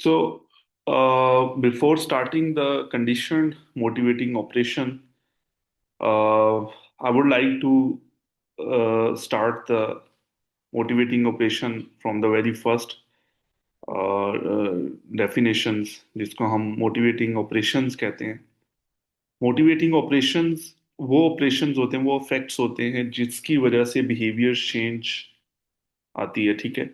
So, before starting the conditioned motivating operation, I would like to start the motivating operation from the very first definitions, जिसको हम motivating operations कहते हैं. Motivating operations वो operations होते हैं, वो effects होते हैं जिसकी वजह से behavior change आती है, ठीक है.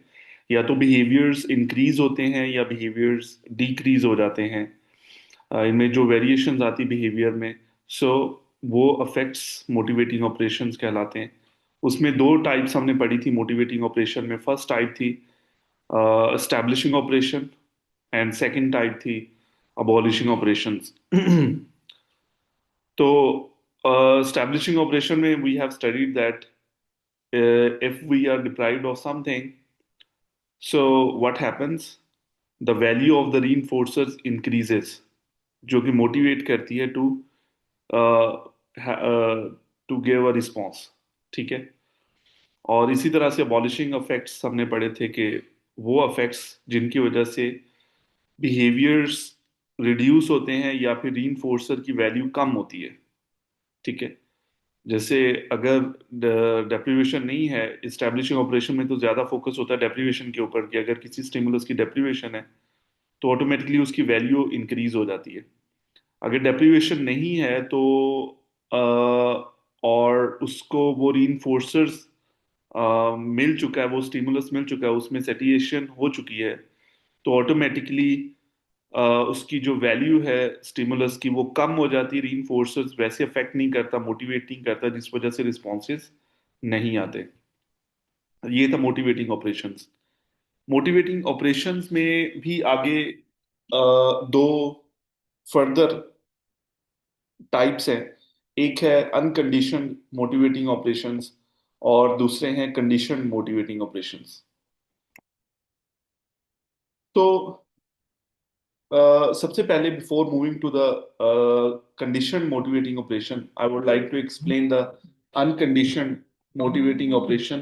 या तो behaviors increase होते हैं या behaviors decrease हो जाते हैं. इनमें जो वेरिएशंस आती बिहेवियर में, सो वो अफेक्ट्स मोटिवेटिंग ऑपरेशंस कहलाते हैं. उसमें दो टाइप्स हमने पढ़ी थी मोटिवेटिंग ऑपरेशन में. फर्स्ट टाइप थी establishing operation and second type थी अबॉलिशिंग ऑपरेशंस. तो एस्टैब्लिशिंग ऑपरेशन में we have studied that if we are deprived of something, so what happens, the value of the reinforcers increases, जो कि motivate करती है to give a response, ठीक है. और इसी तरह से अबॉलिशिंग अफेक्ट्स हमने पढ़े थे कि वो अफेक्ट्स जिनकी वजह से बिहेवियर्स रिड्यूस होते हैं या फिर रीइंफोर्सर की वैल्यू कम होती है, ठीक है. जैसे अगर डेप्रीवेशन नहीं है, इस्टेब्लिशिंग ऑपरेशन में तो ज्यादा फोकस होता है डेप्रीवेशन के ऊपर कि अगर किसी स्टिमुलस की डेप्रीवेशन है तो ऑटोमेटिकली उसकी वैल्यू इंक्रीज हो जाती है. अगर डेप्रीवेशन नहीं है तो और उसको वो रीइंफोर्सर्स मिल चुका है, वो स्टिमुलस मिल चुका है, उसमें सेटिएशन हो चुकी है, तो ऑटोमेटिकली उसकी जो वैल्यू है स्टिमुलस की वो कम हो जाती है. रीइंफोर्सर्स वैसे अफेक्ट नहीं करता, मोटिवेट नहीं करता, जिस वजह से रिस्पॉन्सेज नहीं आते. ये था मोटिवेटिंग ऑपरेशंस. मोटिवेटिंग ऑपरेशंस में भी आगे दो फर्दर टाइप्स हैं. एक है अनकंडीशनड मोटिवेटिंग ऑपरेशंस और दूसरे हैं कंडीशनड मोटिवेटिंग ऑपरेशंस. तो सबसे पहले before moving to the conditioned motivating operation, I would like to explain the unconditioned motivating operation.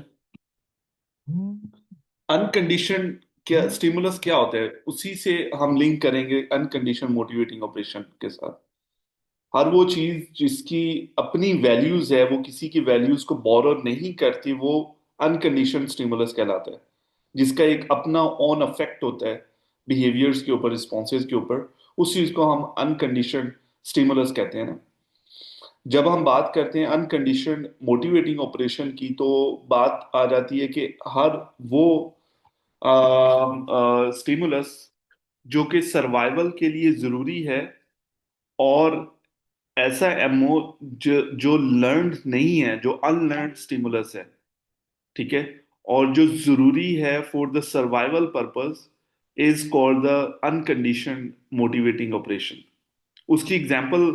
Unconditioned क्या स्टिमुलस क्या होता है, उसी से हम लिंक करेंगे अनकंडीशनड मोटिवेटिंग ऑपरेशन के साथ. हर वो चीज जिसकी अपनी वैल्यूज है, वो किसी की वैल्यूज को बोरो नहीं करती, वो अनकंडीशनड स्टिमुलस कहलाता है. जिसका एक अपना ऑन अफेक्ट होता है बिहेवियर्स के ऊपर, रिस्पॉन्सेज के ऊपर, उस चीज को हम अनकंडीशनड स्टिमुलस कहते हैं ना. जब हम बात करते हैं अनकंडीशनड मोटिवेटिंग ऑपरेशन की, तो बात आ जाती है कि हर वो स्टिमुलस जो कि सर्वाइवल के लिए जरूरी है, और ऐसा एमओ जो लर्न्ड नहीं है, जो अनलर्न्ड स्टिमुलस है, ठीक है, और जो जरूरी है for the survival purpose, is called the unconditioned motivating operation. उसकी एग्जांपल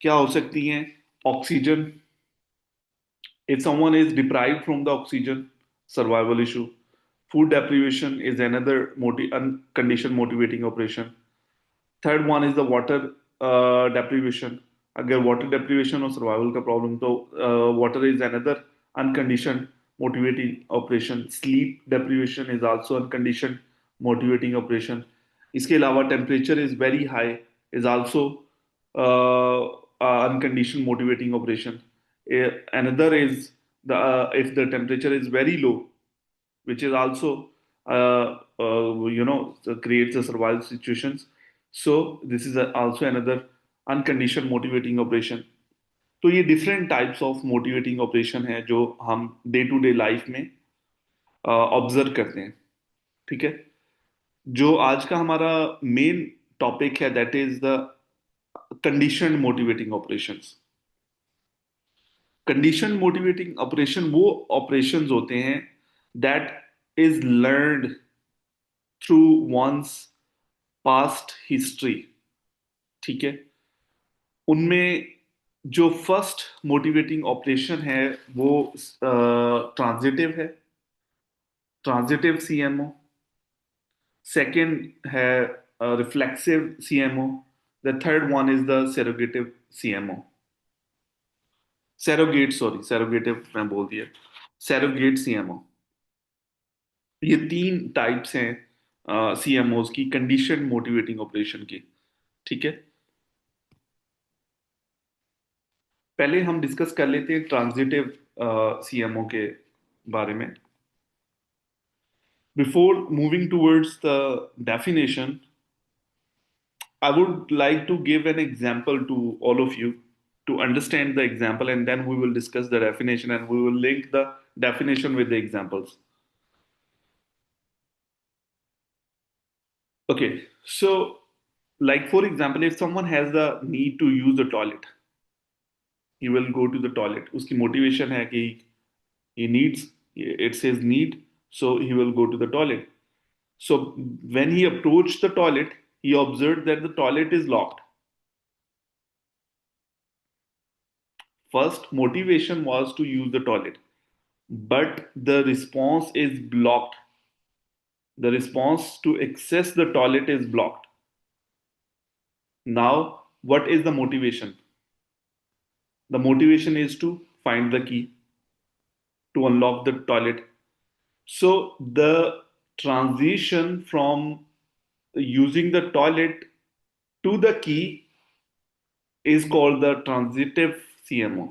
क्या हो सकती हैं? Oxygen. If someone is deprived from the oxygen, survival issue. Food deprivation is another unconditioned motivating operation. Third one is the water deprivation. अगर water deprivation और survival का problem, तो water is another unconditioned motivating operation. Sleep deprivation is also unconditioned motivating operation. इसके अलावा temperature is very high is also unconditioned motivating operation. Another is the if the temperature is very low, which is also creates the survival situations. So this is also another unconditioned motivating operation. तो ये different types of motivating operation है जो हम day to day life में observe करते हैं, ठीक है. जो आज का हमारा मेन टॉपिक है, that is the conditioned motivating operations. Condition motivating operation वो ऑपरेशंस होते हैं that is learned through once past history, ठीक है. उनमें जो फर्स्ट मोटिवेटिंग ऑपरेशन है वो ट्रांजिटिव है, ट्रांजिटिव सीएमओ. सेकंड है reflexive CMO. The third one is the surrogative CMO. Surrogate, sorry, surrogative मैं बोल दिया. Surrogate CMO. ये तीन टाइप्स हैं सीएमओज की, कंडीशन मोटिवेटिंग ऑपरेशन की। ठीक है, पहले हम डिस्कस कर लेते हैं ट्रांजिटिव सीएमओ के बारे में। Before moving towards the definition, I would like to give an example to all of you to understand the example, and then we will discuss the definition and we will link the definition with the examples. Okay, so like for example, if someone has the need to use the toilet, he will go to the toilet. Uski motivation hai ki he needs, it says need, so he will go to the toilet. So when he approached the toilet, he observed that the toilet is locked. First motivation was to use the toilet, but the response is blocked. The response to access the toilet is blocked. Now, what is the motivation? The motivation is to find the key to unlock the toilet. So, the transition from using the toilet to the key is called the transitive CMO.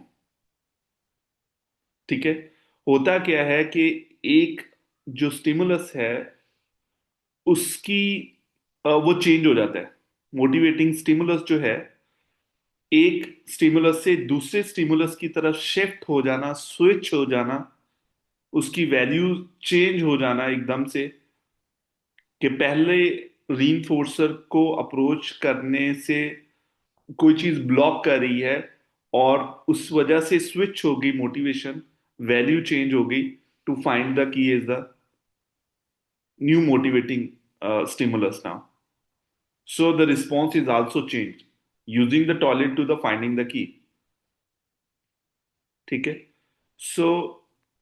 ठीक है, होता क्या है कि एक जो stimulus है उसकी वो चेंज हो जाता है। मोटिवेटिंग स्टिमुलस जो है एक स्टिमुलस से दूसरे स्टिमुलस की तरफ शिफ्ट हो जाना, स्विच हो जाना, उसकी वैल्यू चेंज हो जाना एकदम से, कि पहले रीइंफोर्सर को अप्रोच करने से कोई चीज ब्लॉक कर रही है और उस वजह से स्विच हो गई मोटिवेशन, वैल्यू चेंज हो गई, to find the key is the new motivating stimulus now. So the response is also changed, using the toilet to the finding the key. ठीक है, so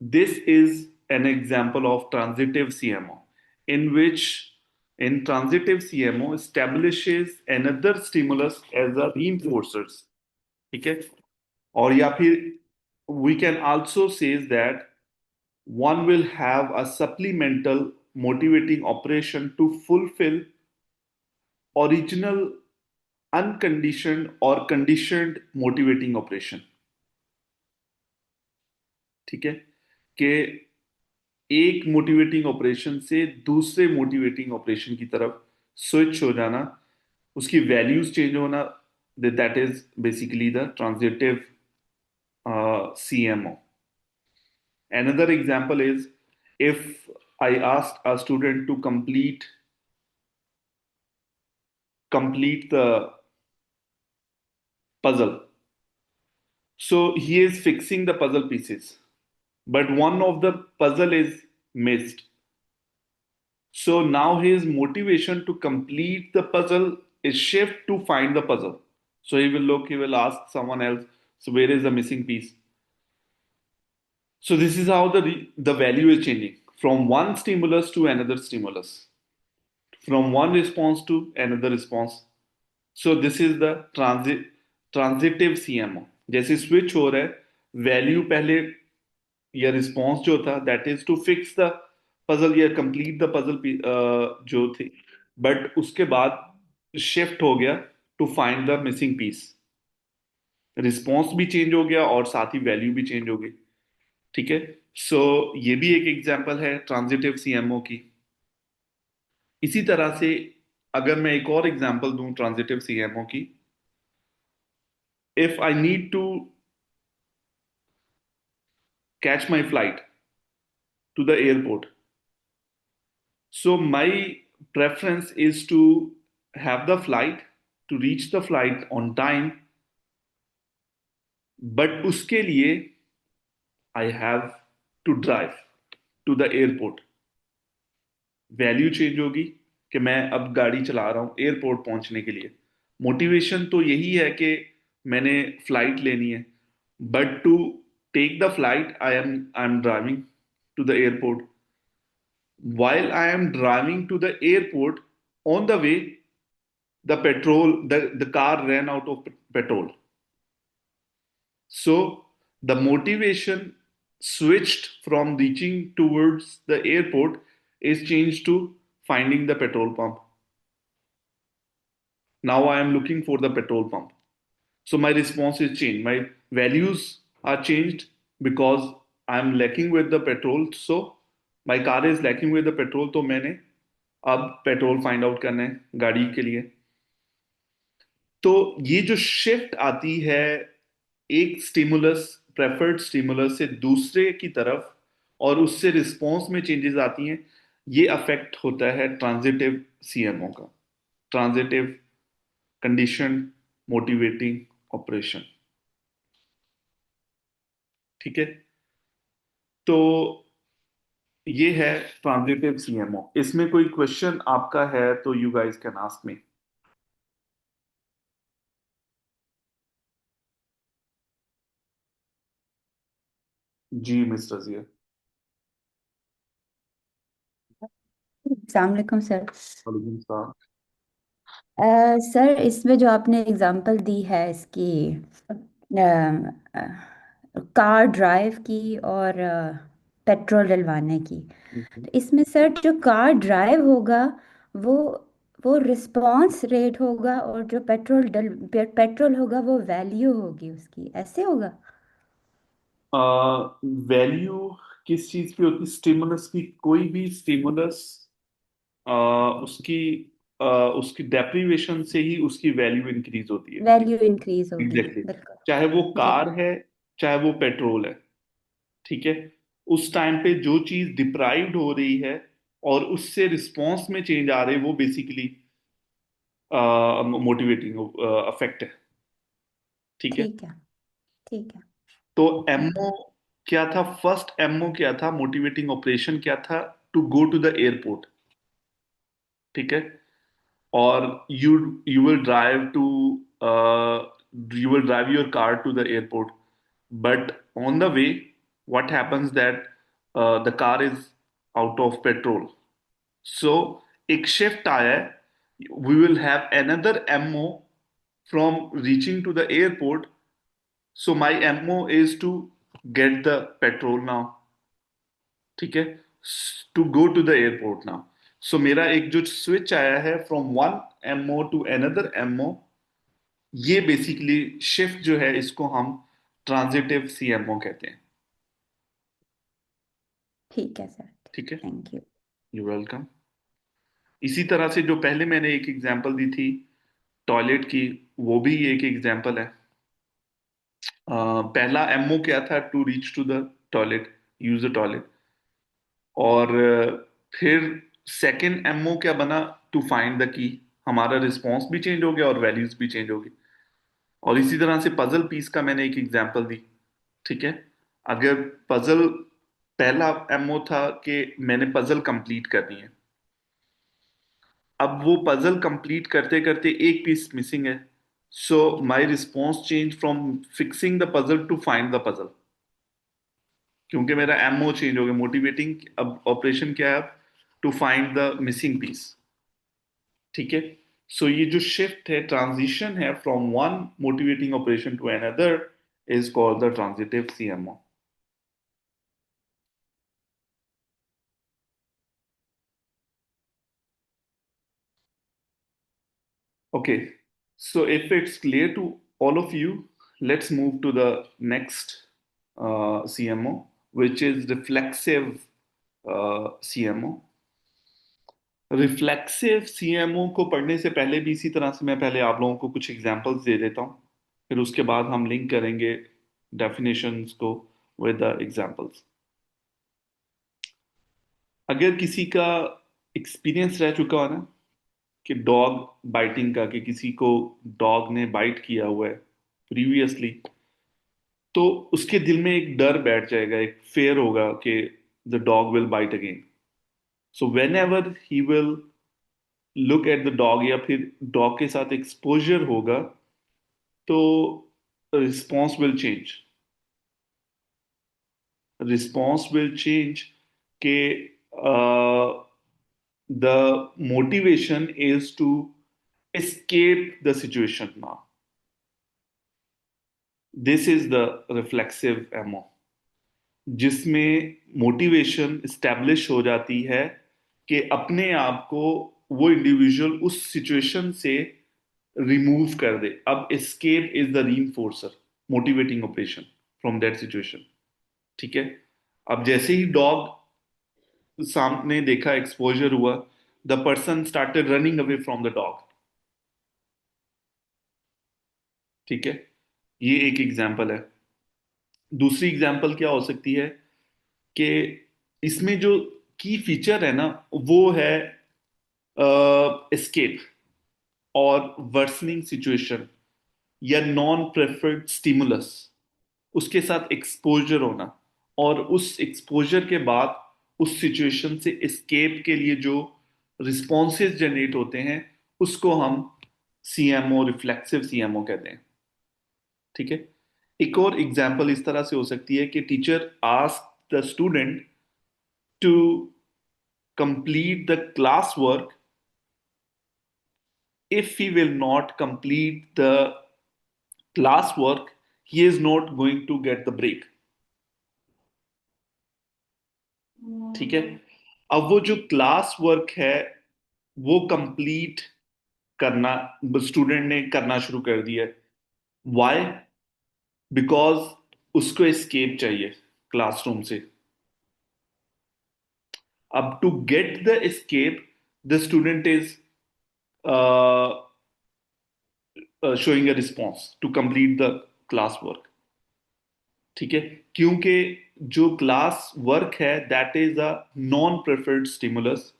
this is an example of transitive CMO, in which in transitive CMO establishes another stimulus as a reinforcers. ठीक है, और या फिर we can also say that one will have a supplemental motivating operation to fulfill original unconditioned or conditioned motivating operation. ठीक है, कि एक motivating operation से दूसरे मोटिवेटिंग ऑपरेशन की तरफ स्विच हो जाना, उसकी वैल्यूज चेंज होना, that is basically the transitive CMO. Another example is if I asked a student to complete the puzzle. So he is fixing the puzzle pieces, but one of the puzzle is missed. So now his motivation to complete the puzzle is shift to find the puzzle. So he will look, he will ask someone else, so where is the missing piece? So this is how the value is changing from one stimulus to another stimulus, from one response to another response. So this is the transitive CMO. जैसे switch हो रहा है, value पहले या response जो था that is to fix the puzzle या complete the puzzle जो थी, बट उसके बाद शिफ्ट हो गया to find the missing piece. Response भी चेंज हो गया और साथ ही वैल्यू भी चेंज हो गई। ठीक है, सो ये भी एक एग्जांपल है ट्रांजिटिव सीएमओ की। इसी तरह से अगर मैं एक और एग्जांपल दूं ट्रांजिटिव सीएमओ की, if I need to catch my flight to the airport, so my preference is to have the flight, to reach the flight on time, but उसके लिए I have to drive to the airport. Value change होगी कि मैं अब गाड़ी चला रहा हूँ एयरपोर्ट पहुंचने के लिए। मोटिवेशन तो यही है कि मैंने फ्लाइट लेनी है, but to take the flight I am driving to the airport. While I am driving to the airport, on the way, the car ran out of petrol. So the motivation switched from reaching towards the airport is changed to finding the petrol pump. Now I am looking for the petrol pump. So my response is changed. My values are changed because I'm lacking with the petrol. So my car is lacking with the petrol. तो मैंने अब petrol find out करना है गाड़ी के लिए. तो ये जो शिफ्ट आती है एक स्टिमुलस, प्रेफर्ड स्टिमुलस से दूसरे की तरफ, और उससे रिस्पॉन्स में चेंजेस आती हैं, ये अफेक्ट होता है ट्रांजिटिव सीएमओ का. Transitive condition motivating operation. ठीक है. तो ये है ट्रांजिटिव सीएमओ. इसमें कोई क्वेश्चन आपका है तो you guys can ask me. जी मिस्टर जिया. अस्सलाम वालेकुम सर। वालेकुम सलाम. सर इसमें जो आपने एग्जांपल दी है इसकी कार ड्राइव की और पेट्रोल डलवाने की, तो इसमें सर जो कार ड्राइव होगा वो वो रिस्पांस रेट होगा, और जो पेट्रोल होगा वो वैल्यू होगी उसकी, ऐसे होगा? वैल्यू किस चीज की होती है? स्टिमुलस की. कोई भी स्टिमुलस उसकी अ, उसकी डेप्रिवेशन से ही उसकी वैल्यू इंक्रीज होती है. वैल्यू इंक्रीज होगी, एग्जैक्टली. बिल्कुल। चाहे वो जी। कार है, चाहे वो पेट्रोल है. ठीक है. उस टाइम पे जो चीज डिप्राइव्ड हो रही है और उससे रिस्पॉन्स में चेंज आ रहे हैं, वो बेसिकली मोटिवेटिंग अफेक्ट है. ठीक है. ठीक है। ठीक है। तो ओके। एमओ क्या था? फर्स्ट एमओ क्या था? मोटिवेटिंग ऑपरेशन क्या था? To go to the airport. ठीक है. और you will drive to you will drive your car to the airport, but on the way what happens that the car is out of petrol. So एक shift आया है. We will have another MO from reaching to the airport. So my MO is to get the petrol now. ठीक है. To go to the airport now. So मेरा एक जो switch आया है from one MO to another MO, ये basically shift जो है इसको हम ट्रांजिटिव सीएमओ कहते हैं. ठीक है सर। ठीक है. Thank you. You welcome. इसी तरह से जो पहले मैंने एक एग्जांपल दी थी टॉयलेट की, वो भी एक एग्जांपल है. पहला एमओ क्या था? To reach to the toilet, use the toilet. और फिर सेकंड एमओ क्या बना? टू फाइंड द की. हमारा रिस्पॉन्स भी चेंज हो गया और वैल्यूज भी चेंज हो गई. और इसी तरह से पजल पीस का मैंने एक एग्जांपल दी. ठीक है. अगर पजल, पहला एमओ था कि मैंने पजल कंप्लीट करनी है. अब वो पजल कंप्लीट करते करते एक पीस मिसिंग है. So my response change from fixing the puzzle to find the puzzle, क्योंकि मेरा एमओ चेंज हो गया. मोटिवेटिंग अब ऑपरेशन क्या है? अब to find the missing piece. ठीक है. सो ये जो शिफ्ट है, ट्रांजिशन है from one motivating operation to another, is called the transitive CMO. Okay, so if it's clear to all of you, let's move to the next CMO, which is reflexive CMO. Reflexive CMO को पढ़ने से पहले भी इसी तरह से मैं पहले आप लोगों को कुछ एग्जांपल्स दे देता हूँ, फिर उसके बाद हम लिंक करेंगे डेफिनेशंस को विद द एग्जांपल्स. अगर किसी का एक्सपीरियंस रह चुका हो ना कि डॉग बाइटिंग का, कि किसी को डॉग ने बाइट किया हुआ है प्रीवियसली, तो उसके दिल में एक डर बैठ जाएगा, एक फेयर होगा कि the dog will bite again. So whenever he will look at the dog, या फिर डॉग के साथ एक्सपोजर होगा, तो response will change. Response will change के the motivation is to escape the situation now. This is the reflexive MO, जिसमें motivation establish हो जाती है कि अपने आप को वो इंडिविजुअल उस सिचुएशन से रिमूव कर दे। अब escape is the reinforcer, motivating operation from that situation. ठीक है। अब जैसे ही डॉग सामने देखा, एक्सपोजर हुआ, the person started running away from the dog. ठीक है। ये एक एग्जाम्पल है। दूसरी एग्जाम्पल क्या हो सकती है कि इसमें जो की फीचर है ना, वो है एस्केप और वर्सनिंग सिचुएशन या नॉन प्रेफर्ड स्टिमुलस, उसके साथ एक्सपोजर होना, और उस एक्सपोजर के बाद उस सिचुएशन से एस्केप के लिए जो रिस्पॉन्सेज जनरेट होते हैं, उसको हम सीएमओ, रिफ्लेक्सिव सीएमओ कहते हैं। ठीक है। एक और एग्जाम्पल इस तरह से हो सकती है कि teacher ask the student to complete the classwork. If he will not complete the classwork, he is not going to get the break. ठीक है। अब वो जो क्लास वर्क है वो कंप्लीट करना स्टूडेंट ने करना शुरू कर दिया है। वाई? बिकॉज उसको एस्केप चाहिए क्लासरूम से। अब to get the escape, the student is showing a response to complete the class work। ठीक है। क्योंकि जो क्लास वर्क है that is a non preferred stimulus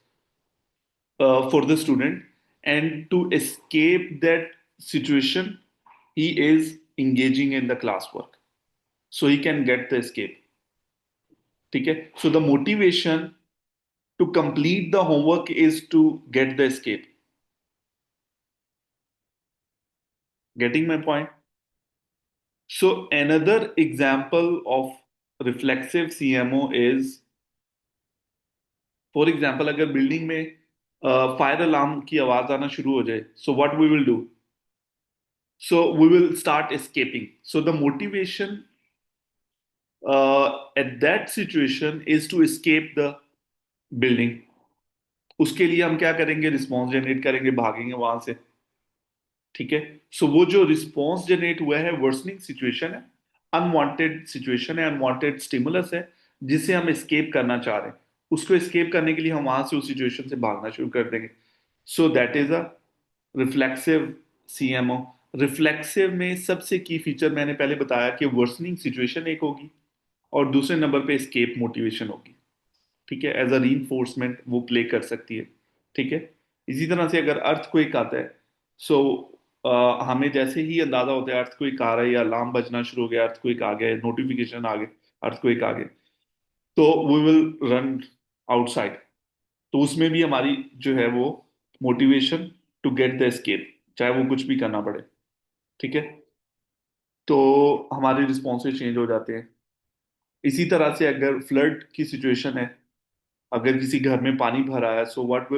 for the student, and to escape that situation he is engaging in the class work, so he can get the escape। ठीक है। so the motivation to complete the homework is to get the escape। Getting my point? So another example of reflexive CMO is, for example अगर building में fire alarm की आवाज आना शुरू हो जाए, so what we will do? So we will start escaping. So the motivation at that situation is to escape the building. उसके लिए हम क्या करेंगे? रिस्पॉन्स जनरेट करेंगे, भागेंगे वहां से। ठीक है। सो वो जो रिस्पॉन्स जनरेट हुआ है वर्सनिंग सिचुएशन है, अनवांटेड सिचुएशन है, अनवांटेड स्टिमुलस है, जिसे हम एस्केप करना चाह रहे हैं। उसको एस्केप करने के लिए हम वहां से उस सिचुएशन से भागना शुरू कर देंगे। So that is a reflexive CMO. Reflexive में सबसे की फीचर मैंने पहले बताया कि वर्सनिंग सिचुएशन एक होगी, और दूसरे नंबर पे एस्केप मोटिवेशन होगी। ठीक है। एज अ रीइंफोर्समेंट वो प्ले कर सकती है। ठीक है। इसी तरह से अगर अर्थक्वेक आता है, सो हमें जैसे ही अंदाजा होता है अर्थक्वेक आ रहा है या अलार्म बजना शुरू हो गया, अर्थक्वेक आ गया, नोटिफिकेशन आ गए, अर्थक्वेक आ गए, तो वी विल रन आउटसाइड। तो उसमें भी हमारी जो है वो motivation to get the escape, चाहे वो कुछ भी करना पड़े। ठीक है। तो हमारे रिस्पॉन्सेज चेंज हो जाते हैं। इसी तरह से अगर फ्लड की सिचुएशन है, अगर किसी घर में पानी भरा है, so what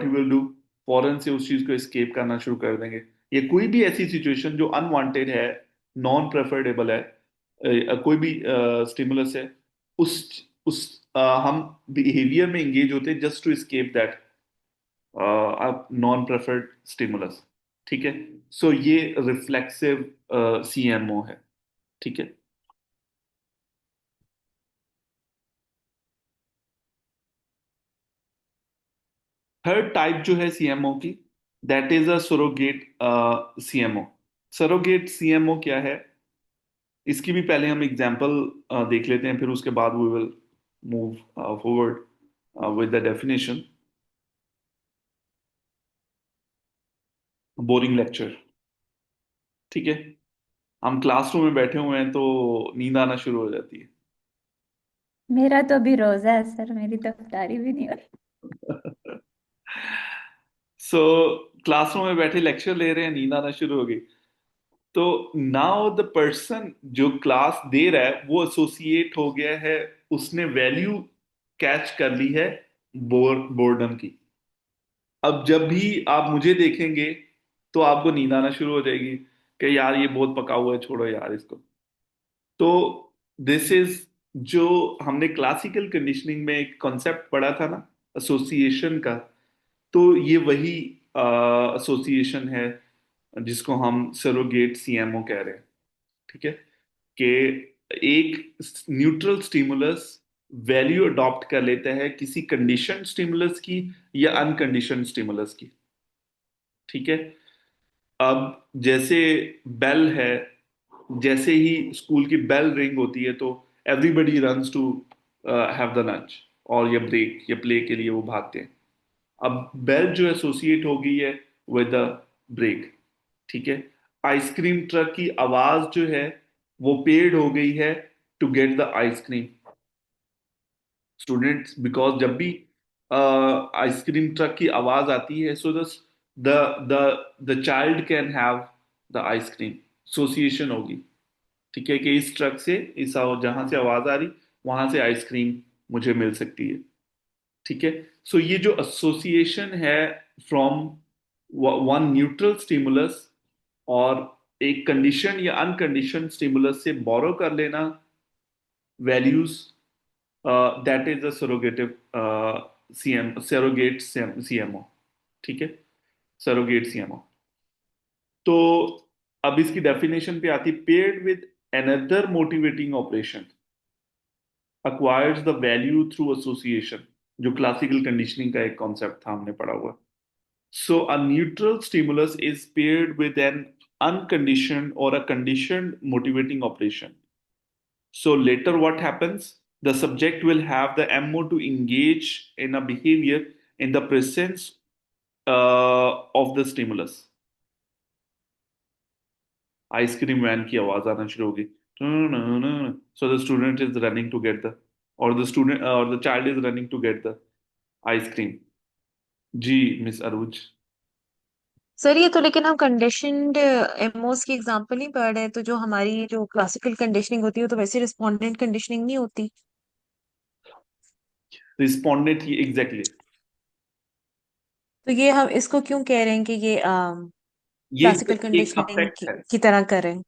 you will do? फौरन से उस चीज को एस्केप करना शुरू कर देंगे। ये कोई भी ऐसी सिचुएशन जो अनवांटेड है, नॉन प्रेफरेबल है, कोई भी स्टिमुलस है, उस हम बिहेवियर में एंगेज होते हैं just to escape that non preferred stimulus. ठीक है। सो ये रिफ्लेक्सिव सीएमओ है। ठीक है। थर्ड टाइप जो है सीएमओ की, that is a surrogate CMO. Surrogate CMO क्या है? इसकी भी पहले हम एग्जांपल देख लेते हैं, फिर उसके बाद we will move forward with the definition. Boring lecture. ठीक है। हम क्लासरूम में बैठे हुए हैं तो नींद आना शुरू हो जाती है। मेरा तो अभी रोजा है सर, मेरी तो इफ्तारी भी नहीं हुई। सो क्लासरूम में बैठे लेक्चर ले रहे हैं, नींद आना शुरू हो गई। तो नाउ द पर्सन जो क्लास दे रहा है वो एसोसिएट हो गया है, उसने वैल्यू कैच कर ली है बोर्डम की। अब जब भी आप मुझे देखेंगे तो आपको नींद आना शुरू हो जाएगी कि यार ये बहुत पका हुआ है, छोड़ो यार इसको। तो दिस इज जो हमने क्लासिकल कंडीशनिंग में एक कॉन्सेप्ट पढ़ा था ना, एसोसिएशन का, तो ये वही एसोसिएशन है जिसको हम सरोगेट सीएमओ कह रहे हैं। ठीक है, कि एक न्यूट्रल स्टिमुलस वैल्यू अडॉप्ट कर लेता है किसी कंडीशन स्टिमुलस की या अनकंडीशन स्टिमुलस की। ठीक है, अब जैसे बेल है, जैसे ही स्कूल की बेल रिंग होती है तो everybody runs to have the lunch, और या ब्रेक या प्ले के लिए वो भागते हैं। अब बेल जो एसोसिएट हो गई है विद द ब्रेक। ठीक है, आइसक्रीम ट्रक की आवाज जो है वो पेड हो गई है to get the ice cream. Students, because जब भी आइसक्रीम ट्रक की आवाज आती है, so the the the child can have the ice cream, association होगी। ठीक है, कि इस ट्रक से, जहां से आवाज आ रही वहां से आइसक्रीम मुझे मिल सकती है। ठीक है, सो ये जो एसोसिएशन है फ्रॉम वन न्यूट्रल स्टिमुलस और एक कंडीशन या अनकंडीशन स्टिमुलस से बोरो कर लेना values, that is a surrogative CM surrogate CMO. ठीक है, सरोगेट सीएमओ। तो अब इसकी डेफिनेशन पे आती, paired with another motivating operation acquires the value through association, जो क्लासिकल कंडीशनिंग का एक कॉन्सेप्ट था, हमने पढ़ा हुआ। So a neutral stimulus is paired with an unconditioned or a conditioned motivating operation. So later what happens? The subject will have the MO to engage in a behavior in the presence of the stimulus. Ice cream van की आवाज आना शुरू होगी, so the student is running to get the, और the student और the child is running to get the ice cream. जी miss Arooj. Sir ये तो लेकिन हम कंडीशनड एमओस की एग्जांपल नहीं पढ़ रहे हैं, तो जो हमारी जो क्लासिकल कंडीशनिंग होती है वो तो वैसे रिस्पोंडेंट कंडीशनिंग नहीं होती। रिस्पोंडेंट ही एग्जैक्टली exactly. तो ये हम इसको क्यों कह रहे हैं कि ये ये क्लासिकल एक कंडीशनिंग अफेक्ट है। की तरह करें।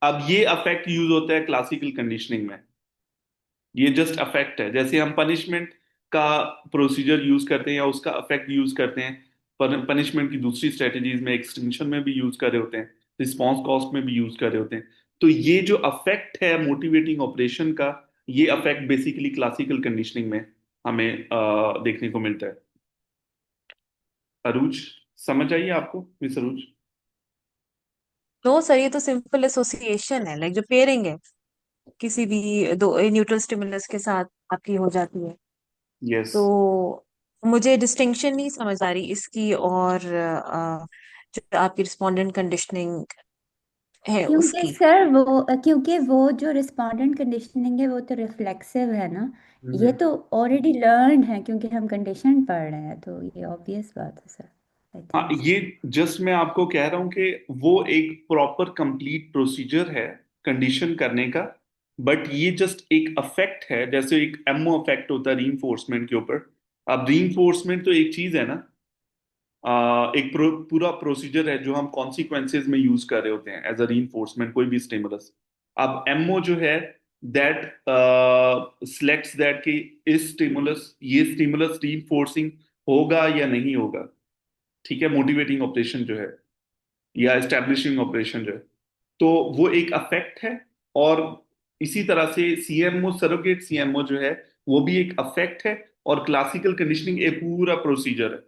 अब ये अफेक्ट यूज होता है क्लासिकल कंडीशनिंग में। ये जस्ट अफेक्ट है, जैसे हम पनिशमेंट का प्रोसीजर यूज करते हैं या उसका अफेक्ट यूज करते हैं, पनिशमेंट की दूसरी स्ट्रेटजीज में, एक्सटेंशन में भी यूज कर रहे होते हैं, रिस्पॉन्स कॉस्ट में भी यूज कर रहे होते हैं। तो ये जो अफेक्ट है मोटिवेटिंग ऑपरेशन का, ये अफेक्ट बेसिकली क्लासिकल कंडीशनिंग में हमें देखने को मिलता है। अरूज, समझ आइए आपको मिस अरूज? नो सर, ये तो सिंपल एसोसिएशन है, लाइक जो पेयरिंग है किसी भी दो न्यूट्रल स्टिमुलस के साथ आपकी हो जाती है। यस। तो मुझे डिस्टिंक्शन नहीं समझ आ रही इसकी और जो आपकी रिस्पोंडेंट कंडीशनिंग है क्योंकि उसकी। सर वो जो रिस्पोंडेंट कंडीशनिंग है वो तो रिफ्लेक्सिव है ना। ये तो ऑलरेडी लर्नड है, क्योंकि हम कंडीशन पढ़ रहे हैं, तो ये ऑब्वियस बात है सर। आई हाँ, थिंक ये जस्ट मैं आपको कह रहा हूं कि वो एक प्रॉपर कंप्लीट प्रोसीजर है कंडीशन करने का, बट ये जस्ट एक अफेक्ट है, जैसे एक एमओ अफेक्ट होता है रीइंफोर्समेंट के ऊपर। अब रीइंफोर्समेंट तो एक चीज है ना, एक पूरा प्रोसीजर है जो हम कॉन्सिक्वेंसेज में यूज कर रहे होते हैं एज अ रीइंफोर्समेंट, कोई भी स्टिमुलस। अब एमओ जो है, दैट सिलेक्ट्स दैट कि इस स्टिमुलस ये स्टिमुलस रीइंफोर्सिंग होगा या नहीं होगा। ठीक है, मोटिवेटिंग ऑपरेशन जो है या एस्टेब्लिशिंग ऑपरेशन जो है, तो वो एक अफेक्ट है। और इसी तरह से सीएमओ, सरोगेट सीएमओ जो है, वो भी एक अफेक्ट है, और क्लासिकल कंडीशनिंग एक पूरा प्रोसीजर है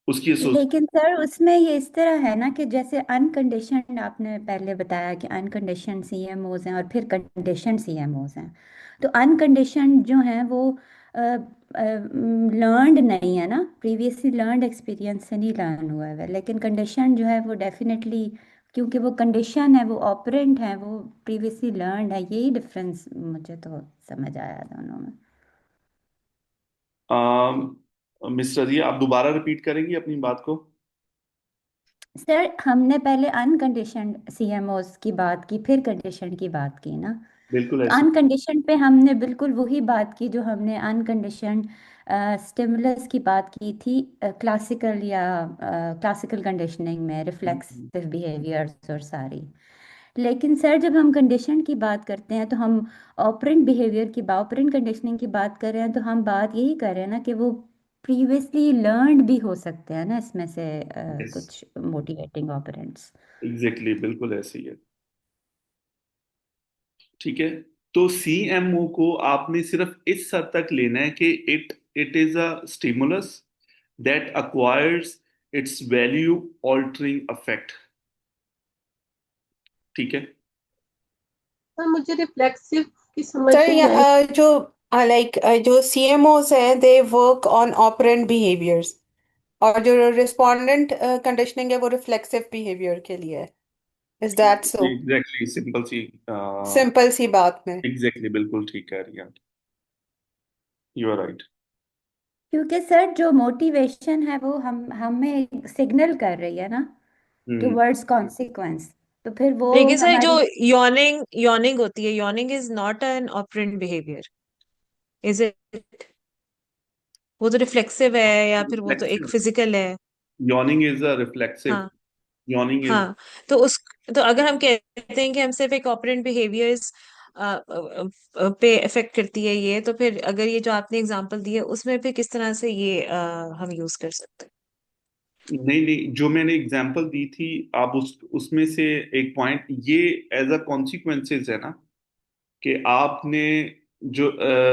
उसकी एसोसिएशन। लेकिन सर उसमें ये इस तरह है ना कि जैसे अनकंडीशनड, आपने पहले बताया कि अनकंडीशनड सीएमओज हैं और फिर कंडीशनड सीएमओज हैं। तो अनकंडीशनड जो हैं वो लर्नड नहीं है ना, प्रीवियसली लर्नड एक्सपीरियंस से नहीं लर्न हुआ है, लेकिन कंडीशन जो है वो डेफिनेटली, क्योंकि वो कंडीशन है, वो ऑपरेंट है, वो प्रीवियसली लर्नड है। यही डिफरेंस मुझे तो समझ आया दोनों में। मिस्टर जी, आप दोबारा रिपीट करेंगी अपनी बात को? सर हमने पहले अनकंडीशनड सीएमओज की बात की, फिर कंडीशन की बात की ना। बिल्कुल तो ऐसे। अनकंडीशन पे हमने बिल्कुल वही बात की जो हमने अनकंडीशन स्टिमुलस की बात की थी, क्लासिकल या क्लासिकल कंडीशनिंग में, रिफ्लेक्सिव बिहेवियर्स और सारी। लेकिन सर जब हम कंडीशन की बात करते हैं तो हम ऑपरेंट बिहेवियर की, ऑपरेंट कंडीशनिंग की बात कर रहे हैं, तो हम बात यही कर रहे हैं ना कि वो प्रीवियसली लर्नड भी हो सकते हैं ना इसमें से यस, कुछ मोटिवेटिंग ऑपरेंट्स। एग्जैक्टली, बिल्कुल ऐसे ही है। ठीक है, तो सीएमओ को आपने सिर्फ इस हद तक लेना है कि it is a stimulus that acquires it's value altering affect. ठीक है। सर मुझे रिफ्लेक्सिव की समझ सर नहीं आई। जो लाइक जो सीएमओस हैं they work on operant behaviours, और जो रिस्पोंडेंट कंडीशनिंग है वो रिफ्लेक्सिव बिहेवियर के लिए है। Is that so? Exactly, simple सी, सिंपल सी बात में। एग्जैक्टली, बिल्कुल ठीक कह रही हैं, यू आर राइट। क्योंकि सर जो मोटिवेशन है वो हम हमें सिग्नल कर रही है ना हम्म। Towards consequence. तो फिर वो लेकिन सर जो हमारी यॉर्निंग यॉर्निंग होती है, yawning is not an operant behaviour, is it? वो तो रिफ्लेक्सिव है या फिर वो तो एक रिफ्लेक्सिव, फिजिकल है। यॉर्निंग इज अ रिफ्लेक्सिव, हाँ। Yawning is. हाँ, तो उस तो अगर हम कहते हैं कि हम सिर्फ एक ऑपरेंट बिहेवियर्स पे इफेक्ट करती है ये, तो फिर अगर ये जो आपने एग्जांपल दी है उसमें फिर किस तरह से ये हम यूज कर सकते हैं? नहीं नहीं, जो मैंने एग्जांपल दी थी, आप उसमें से एक पॉइंट ये एज अ कॉन्सिक्वेंसेस है ना, कि आपने जो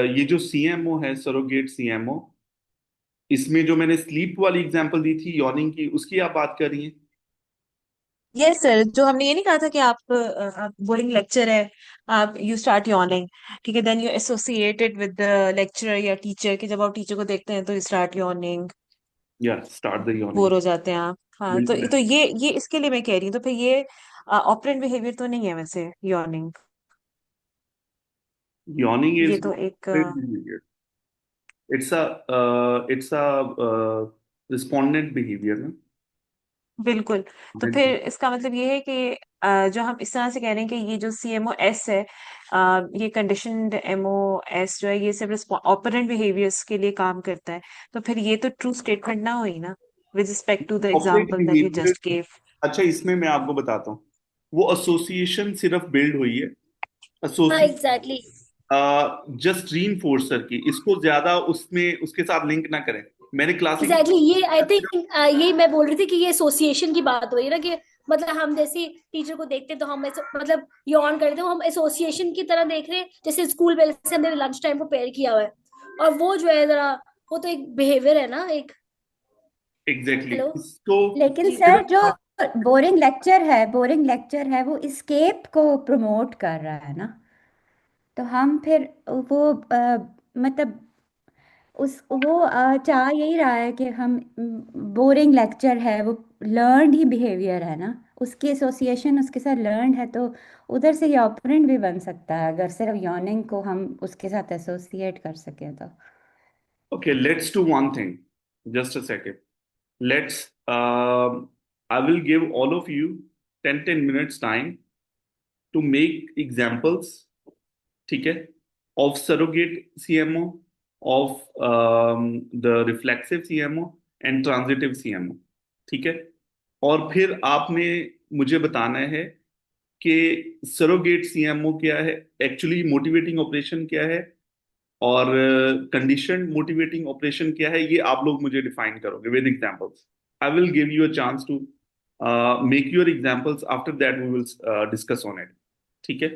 ये जो सीएमओ है, सरोगेट सीएमओ, इसमें जो मैंने स्लीप वाली एग्जांपल दी थी यॉर्निंग की, उसकी आप बात कर रही हैं। यस सर, जो हमने ये नहीं कहा था कि आप बोरिंग लेक्चर है, आप यू स्टार्ट यॉर्निंग, ठीक है, then you associated with the lecturer या टीचर, कि जब आप टीचर को देखते हैं तो यू स्टार्ट यॉर्निंग, या स्टार्ट द यॉर्निंग। बोर हो जाते हैं आप। हाँ, बिल्कुल, तो ये इसके लिए मैं कह रही हूँ, तो फिर ये ऑपरेंट बिहेवियर तो नहीं है वैसे यॉर्निंग। यॉर्निंग ये इज तो एक इट्स अ रिस्पोंडेंट बिहेवियर ना। बिल्कुल। तो फिर इसका मतलब ये है कि जो हम इस तरह से कह रहे हैं कि ये जो सीएमओ एस है, ये कंडीशनड एमओ एस जो है, ये सिर्फ ऑपरेंट बिहेवियर्स के लिए काम करता है, तो फिर ये तो ट्रू स्टेटमेंट ना हुई ना, with respect to the operate example that you behaviour, just gave. अच्छा इसमें मैं आपको बताता हूँ, वो एसोसिएशन सिर्फ बिल्ड हुई है, हाँ एसोसिएशन एग्जैक्टली। जस्ट रीइंफोर्सर की, इसको ज्यादा उसमें उसके साथ लिंक ना करें। मैंने क्लासिकल, एग्जैक्टली ये आई थिंक यही मैं बोल रही थी कि ये एसोसिएशन की बात हो रही है ना, कि मतलब हम जैसे टीचर को देखते हैं तो हम मतलब यॉन करते हैं, वो हम एसोसिएशन की तरह देख रहे हैं, जैसे स्कूल बेल से हमने लंच टाइम को पेयर किया हुआ है। और वो जो है जरा, वो तो एक बिहेवियर है ना एक। Exactly hello. इसको लेकिन जी। सर जो सिर्फ, बोरिंग लेक्चर है वो स्केप को प्रमोट कर रहा है ना। तो हम फिर वो मतलब उस वो चाह यही रहा है कि हम बोरिंग लेक्चर है वो लर्नड ही बिहेवियर है ना, उसकी एसोसिएशन उसके साथ लर्नड है, तो उधर से ये ऑपरेंट भी बन सकता है अगर सिर्फ यॉर्निंग को हम उसके साथ एसोसिएट कर सकें तो। okay, let's do one thing, just a second, let's I will give all of you 10 minutes time to make examples, ठीक है, of surrogate CMO, of the reflexive CMO and transitive CMO, ठीक है। और फिर आपने मुझे बताना है कि सरोगेट सीएमओ क्या है, एक्चुअली मोटिवेटिंग ऑपरेशन क्या है, और कंडीशन मोटिवेटिंग ऑपरेशन क्या है, ये आप लोग मुझे डिफाइन करोगे with examples. I will give you a chance to make your examples, after that we will discuss on it, ठीक है।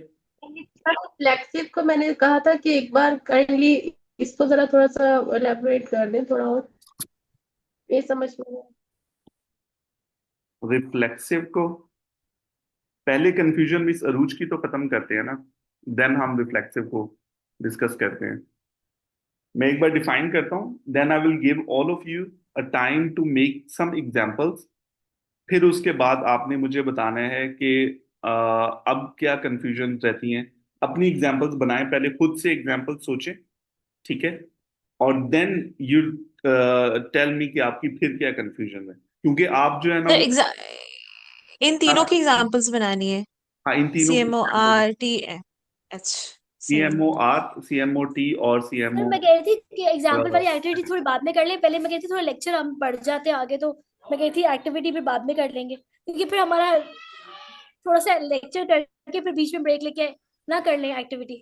रिफ्लेक्सिव को मैंने कहा था कि एक बार काइंडली इसको जरा थोड़ा सा एलेबोरेट कर दें थोड़ा और, ये समझ में नहीं रिफ्लेक्सिव को पहले कंफ्यूजन मिस अरूज की तो खत्म करते हैं ना, देन हम रिफ्लेक्सिव को डिस्कस करते हैं। मैं एक बार डिफाइन करता हूँ, then I will give all of you a time to make some examples. फिर उसके बाद आपने मुझे बताना है कि अब क्या कंफ्यूजन रहती हैं। अपनी एग्जांपल्स बनाएं, पहले खुद से एग्जांपल्स सोचें, ठीक है, और देन यू टेल मी कि आपकी फिर क्या कंफ्यूजन है, क्योंकि आप जो है ना तो वो, इन तीनों की एग्जांपल्स बनानी है, हाँ इन तीनों की CMO examples, R T H. सही है। सीएमओ आर, सीएमओ टी और सर सीएमओ। मैं कह रही थी कि एग्जाम्पल वाली एक्टिविटी थोड़ी बाद में कर ले, पहले मैं कह रही थी थोड़ा लेक्चर हम पढ़ जाते हैं आगे, तो मैं कह रही थी एक्टिविटी फिर बाद में कर लेंगे, क्योंकि फिर हमारा थोड़ा सा लेक्चर करके फिर बीच में ब्रेक लेके ना कर लें एक्टिविटी।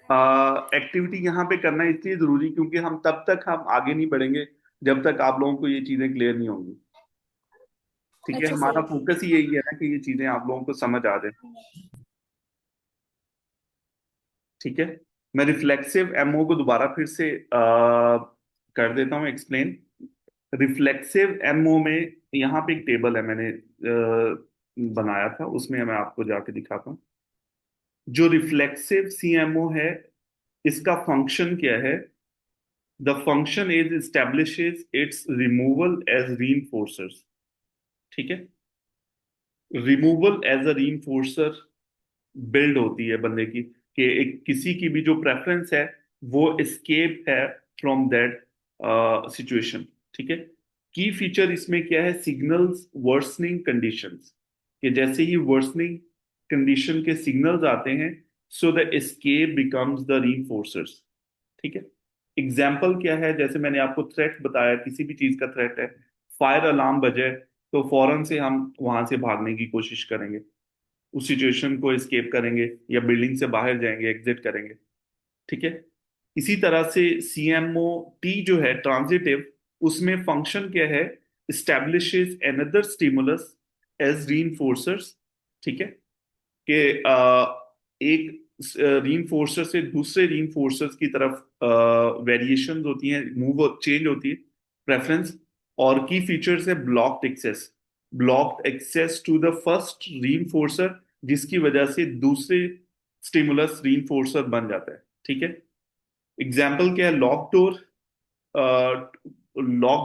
एक्टिविटी यहाँ पे करना इसलिए जरूरी क्योंकि हम आगे नहीं बढ़ेंगे जब तक आप लोगों को ये चीजें क्लियर नहीं होंगी। ठीक है, अच्छा हमारा सर। फोकस ही यही है ना कि ये चीजें आप लोगों को समझ आ जाए। ठीक है, मैं रिफ्लेक्सिव एमओ को दोबारा फिर से कर देता हूँ एक्सप्लेन। रिफ्लेक्सिव एमओ में यहाँ पे एक टेबल है, मैंने बनाया था, उसमें मैं आपको जाके दिखाता हूँ। जो रिफ्लेक्सिव सीएमओ है, इसका फंक्शन क्या है? The function is establishes its removal as reinforcers। ठीक है, removal as a reinforcer build होती है बंदे की, कि एक किसी की भी जो प्रेफरेंस है वो एस्केप है फ्रॉम दैट सिचुएशन। ठीक है, की फीचर इसमें क्या है? सिग्नल्स वर्सनिंग कंडीशंस, कि जैसे ही वर्सनिंग कंडीशन के सिग्नल्स आते हैं, so the escape becomes the reinforcers. ठीक है, एग्जाम्पल क्या है? जैसे मैंने आपको थ्रेट बताया, किसी भी चीज का थ्रेट है, फायर अलार्म बजे तो फौरन से हम वहां से भागने की कोशिश करेंगे, उस सिचुएशन को एस्केप करेंगे या बिल्डिंग से बाहर जाएंगे, एग्जिट करेंगे। ठीक है, इसी तरह से सीएमओ टी जो है ट्रांजिटिव, उसमें फंक्शन क्या है? establishes another stimulus as reinforcers। ठीक है, कि एक रीइंफोर्सर से दूसरे रीइंफोर्सर्स की तरफ वेरिएशंस होती हैं, मूव चेंज होती है प्रेफरेंस। और की फीचर्स है blocked access, blocked access to the first reinforcer, जिसकी वजह से दूसरे स्टिमुलस रीइंफोर्सर बन जाता है। ठीक है, एग्जाम्पल क्या है? Lock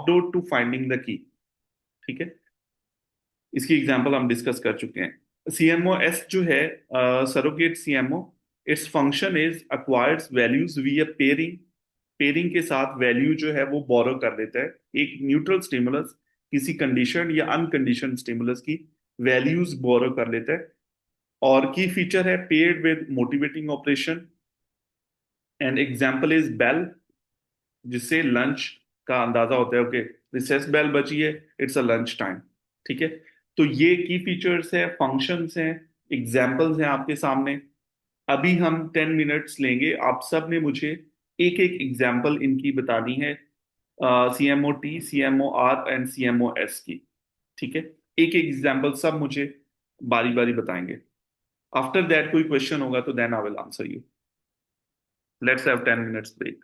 door to finding the key. ठीक है, इसकी एग्जांपल हम डिस्कस कर चुके हैं। सीएमओ एस जो है, surrogate CMO, its function is acquires values विया पेयरिंग। पेयरिंग के साथ वैल्यू जो है वो बोरो कर लेता है, एक न्यूट्रल स्टिमुलस किसी कंडीशन या अनकंडीशन स्टिमुलस की वैल्यूज बोरो कर लेता है। और की फीचर है paired with motivating operation. And example is bell, जिससे लंच का अंदाजा होता है। ओके, रिसेस बेल बची है, इट्स अ लंच टाइम। ठीक है, तो ये की फीचर्स है, फंक्शंस हैं, एग्जाम्पल्स हैं आपके सामने। अभी हम 10 मिनट्स लेंगे, आप सब ने मुझे एक एक एग्जाम्पल इनकी बतानी है, CMO T, CMO R and CMO S की। ठीक है, एक एक एग्जाम्पल सब मुझे बारी बारी बताएंगे। आफ्टर दैट कोई क्वेश्चन होगा तो then I will answer you. Let's have 10 minutes break.